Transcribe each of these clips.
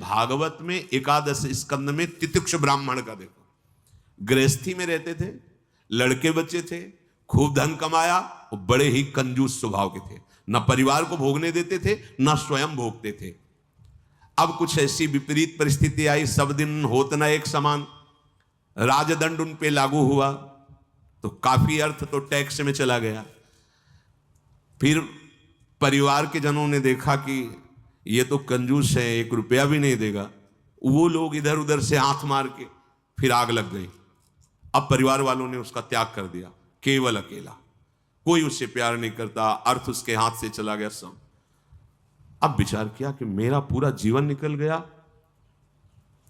भागवत में एकादश स्कंद में तितिक्ष ब्राह्मण का देखो, गृहस्थी में रहते थे, लड़के बच्चे थे, खूब धन कमाया और बड़े ही कंजूस स्वभाव के थे, न परिवार को भोगने देते थे न स्वयं भोगते थे। अब कुछ ऐसी विपरीत परिस्थिति आई, सब दिन होत न एक समान, राजदंड उन पे लागू हुआ तो काफी अर्थ तो टैक्स में चला गया। फिर परिवार के जनों ने देखा कि ये तो कंजूस है, 1 रुपया भी नहीं देगा, वो लोग इधर उधर से हाथ मार के फिर आग लग गई। अब परिवार वालों ने उसका त्याग कर दिया, केवल अकेला, कोई उससे प्यार नहीं करता, अर्थ उसके हाथ से चला गया सब। अब विचार किया कि मेरा पूरा जीवन निकल गया,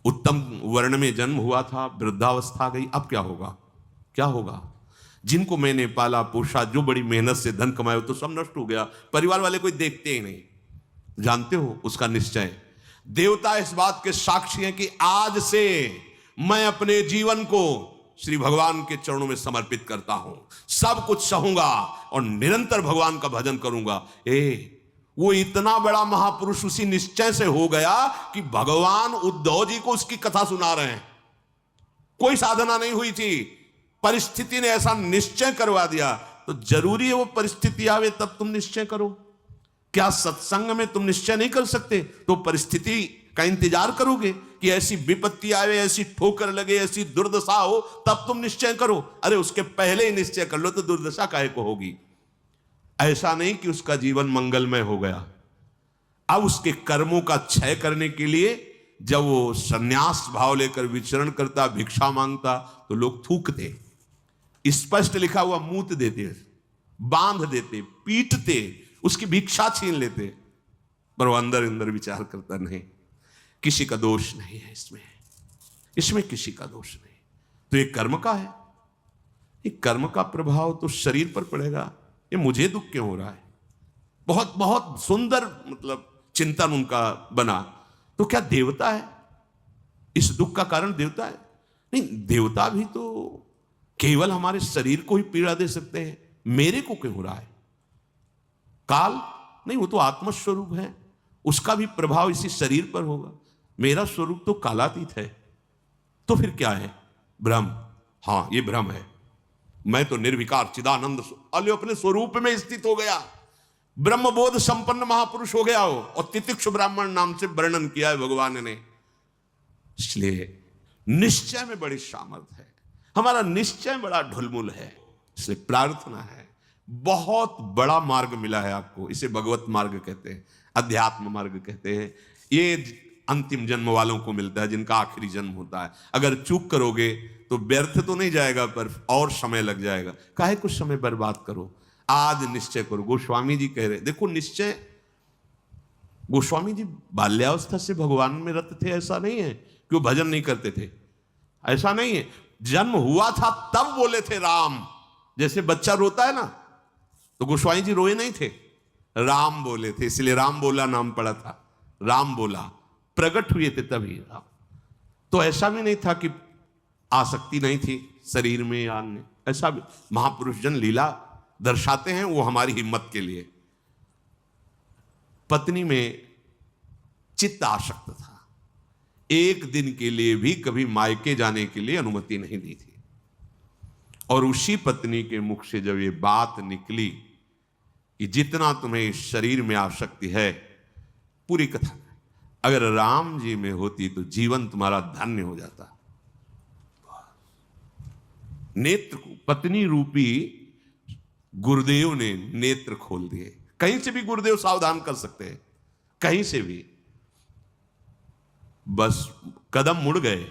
उत्तम वर्ण में जन्म हुआ था, वृद्धावस्था गई, अब क्या होगा, क्या होगा? जिनको मैंने पाला पोषा, जो बड़ी मेहनत से धन कमाया, तो सब नष्ट हो गया, परिवार वाले कोई देखते ही नहीं। जानते हो उसका निश्चय, देवता इस बात के साक्षी हैं कि आज से मैं अपने जीवन को श्री भगवान के चरणों में समर्पित करता हूं, सब कुछ सहूंगा और निरंतर भगवान का भजन करूंगा। वो इतना बड़ा महापुरुष उसी निश्चय से हो गया कि भगवान उद्धव जी को उसकी कथा सुना रहे हैं। कोई साधना नहीं हुई थी, परिस्थिति ने ऐसा निश्चय करवा दिया। तो जरूरी है वो परिस्थिति आवे तब तुम निश्चय करो। क्या सत्संग में तुम निश्चय नहीं कर सकते तो परिस्थिति का इंतजार करोगे कि ऐसी विपत्ति आवे, ऐसी ठोकर लगे, ऐसी दुर्दशा हो तब तुम निश्चय करो? अरे उसके पहले ही निश्चय कर लो तो दुर्दशा काहे को होगी। ऐसा नहीं कि उसका जीवन मंगलमय हो गया। अब उसके कर्मों का क्षय करने के लिए जब वो संन्यास भाव लेकर विचरण करता, भिक्षा मांगता, तो लोग थूकते, स्पष्ट लिखा हुआ मूत देते, बांध देते, पीटते, उसकी भिक्षा छीन लेते। पर वो अंदर अंदर विचार करता, नहीं, किसी का दोष नहीं है इसमें किसी का दोष नहीं। तो ये कर्म का है, ये कर्म का प्रभाव तो शरीर पर पड़ेगा। ये मुझे दुख क्यों हो रहा है? बहुत बहुत सुंदर मतलब चिंतन उनका बना। तो क्या देवता है? इस दुख का कारण देवता है? नहीं, देवता भी तो केवल हमारे शरीर को ही पीड़ा दे सकते हैं। मेरे को क्यों हो रहा है? काल नहीं, वो तो आत्मस्वरूप है, उसका भी प्रभाव इसी शरीर पर होगा। मेरा स्वरूप तो कालातीत है। तो फिर क्या है? भ्रम। हाँ, ये भ्रम है। मैं तो निर्विकार चिदानंद अल्यो अपने स्वरूप में स्थित हो गया, ब्रह्मबोध संपन्न महापुरुष हो गया हो। और तितिक्ष ब्राह्मण नाम से वर्णन किया है भगवान ने। इसलिए निश्चय में बड़ी सामर्थ्य है, हमारा निश्चय बड़ा ढुलमुल है। इसलिए प्रार्थना है, बहुत बड़ा मार्ग मिला है आपको, इसे भगवत मार्ग कहते हैं, अध्यात्म मार्ग कहते हैं। ये अंतिम जन्म वालों को मिलता है, जिनका आखिरी जन्म होता है। अगर चूक करोगे तो व्यर्थ तो नहीं जाएगा, पर और समय लग जाएगा। काहे कुछ समय बर्बाद करो, आज निश्चय करो। गोस्वामी जी कह रहे, देखो निश्चय, गोस्वामी जी बाल्यावस्था से भगवान में रत थे, ऐसा नहीं है कि वो भजन नहीं करते थे, ऐसा नहीं है। जन्म हुआ था तब बोले थे राम, जैसे बच्चा रोता है ना, तो गोस्वामी जी रोए नहीं थे, राम बोले थे, इसलिए राम बोला नाम पड़ा था। राम बोला, प्रकट हुए थे तभी राम। तो ऐसा भी नहीं था कि आसक्ति नहीं थी शरीर में या अन्य, ऐसा भी महापुरुष जन लीला दर्शाते हैं, वो हमारी हिम्मत के लिए। पत्नी में चित्त आसक्त था, एक दिन के लिए भी कभी मायके जाने के लिए अनुमति नहीं दी थी। और उसी पत्नी के मुख से जब ये बात निकली कि जितना तुम्हें इस शरीर में आसक्ति है, पूरी कथा अगर राम जी में होती तो जीवन तुम्हारा धन्य हो जाता। नेत्र को पत्नी रूपी गुरुदेव ने नेत्र खोल दिए। कहीं से भी गुरुदेव सावधान कर सकते हैं, कहीं से भी, बस कदम मुड़ गए।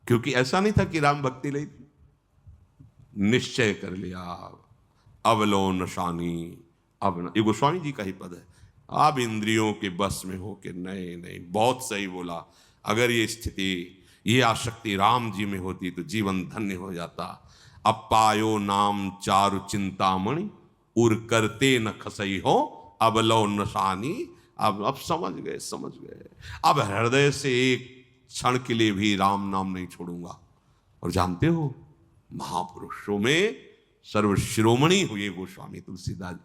क्योंकि ऐसा नहीं था कि राम भक्ति नहीं थी, निश्चय कर लिया, अवलोकनाशानी। अब ये गोस्वामी जी का ही पद है, अब इंद्रियों के बस में हो के, नहीं नहीं, बहुत सही बोला। अगर ये स्थिति, ये आसक्ति राम जी में होती तो जीवन धन्य हो जाता। अब पायो नाम चारु चिंतामणि, उर करते न खसई हो अवलोकनाशानी। अब समझ गए। अब हृदय से एक क्षण के लिए भी राम नाम नहीं छोड़ूंगा। और जानते हो, महापुरुषों में सर्वशिरोमणि हुए गोस्वामी तुलसीदास।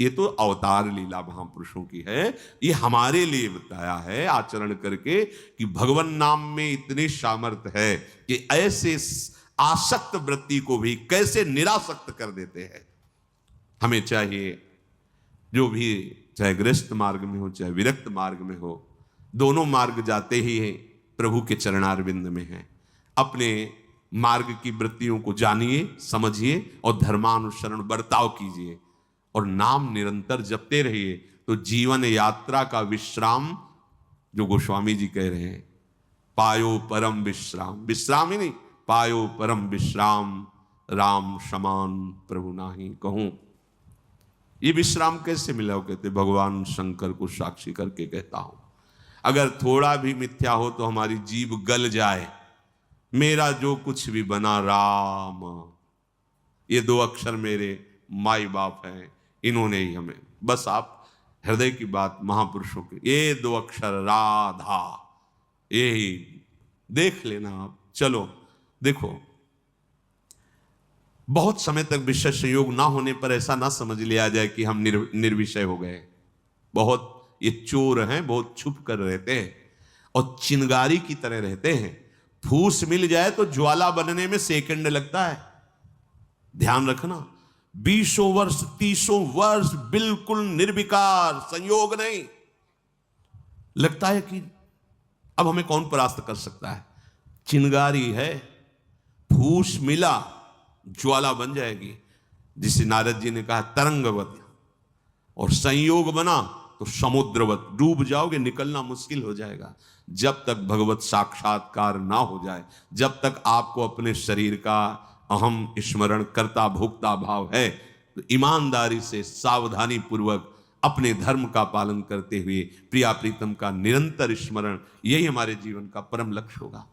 ये तो अवतार लीला महापुरुषों की है, ये हमारे लिए बताया है आचरण करके कि भगवान नाम में इतनी सामर्थ्य है कि ऐसे आसक्त वृत्ति को भी कैसे निरासक्त कर देते हैं। हमें चाहिए जो भी, चाहे गृहस्थ मार्ग में हो चाहे विरक्त मार्ग में हो, दोनों मार्ग जाते ही प्रभु के चरणारविंद में हैं। अपने मार्ग की वृत्तियों को जानिए, समझिए और धर्मानुसरण बर्ताव कीजिए और नाम निरंतर जपते रहिए, तो जीवन यात्रा का विश्राम, जो गोस्वामी जी कह रहे हैं, पायो परम विश्राम, विश्राम ही नहीं, पायो परम विश्राम, राम समान प्रभु नाही कहूं। ये विश्राम कैसे मिला? कहते भगवान शंकर को साक्षी करके कहता हूं, अगर थोड़ा भी मिथ्या हो तो हमारी जीभ गल जाए, मेरा जो कुछ भी बना राम, ये 2 अक्षर मेरे माई बाप हैं, इन्होंने ही हमें, बस आप हृदय की बात महापुरुषों के, ये 2 अक्षर राधा, यही देख लेना आप। चलो देखो, बहुत समय तक विषय संयोग ना होने पर ऐसा ना समझ लिया जाए कि हम निर्विषय हो गए। बहुत ये चोर हैं, बहुत छुप कर रहते हैं और चिंगारी की तरह रहते हैं। फूस मिल जाए तो ज्वाला बनने में सेकंड लगता है। ध्यान रखना, 20 वर्ष 30 वर्ष बिल्कुल निर्विकार, संयोग नहीं, लगता है कि अब हमें कौन परास्त कर सकता है। चिंगारी है, फूस मिला ज्वाला बन जाएगी, जिसे नारद जी ने कहा तरंगवत, और संयोग बना तो समुद्रवत, डूब जाओगे, निकलना मुश्किल हो जाएगा। जब तक भगवत साक्षात्कार ना हो जाए, जब तक आपको अपने शरीर का अहम स्मरण करता भोक्ता भाव है, तो ईमानदारी से सावधानी पूर्वक अपने धर्म का पालन करते हुए प्रिया प्रीतम का निरंतर स्मरण, यही हमारे जीवन का परम लक्ष्य होगा।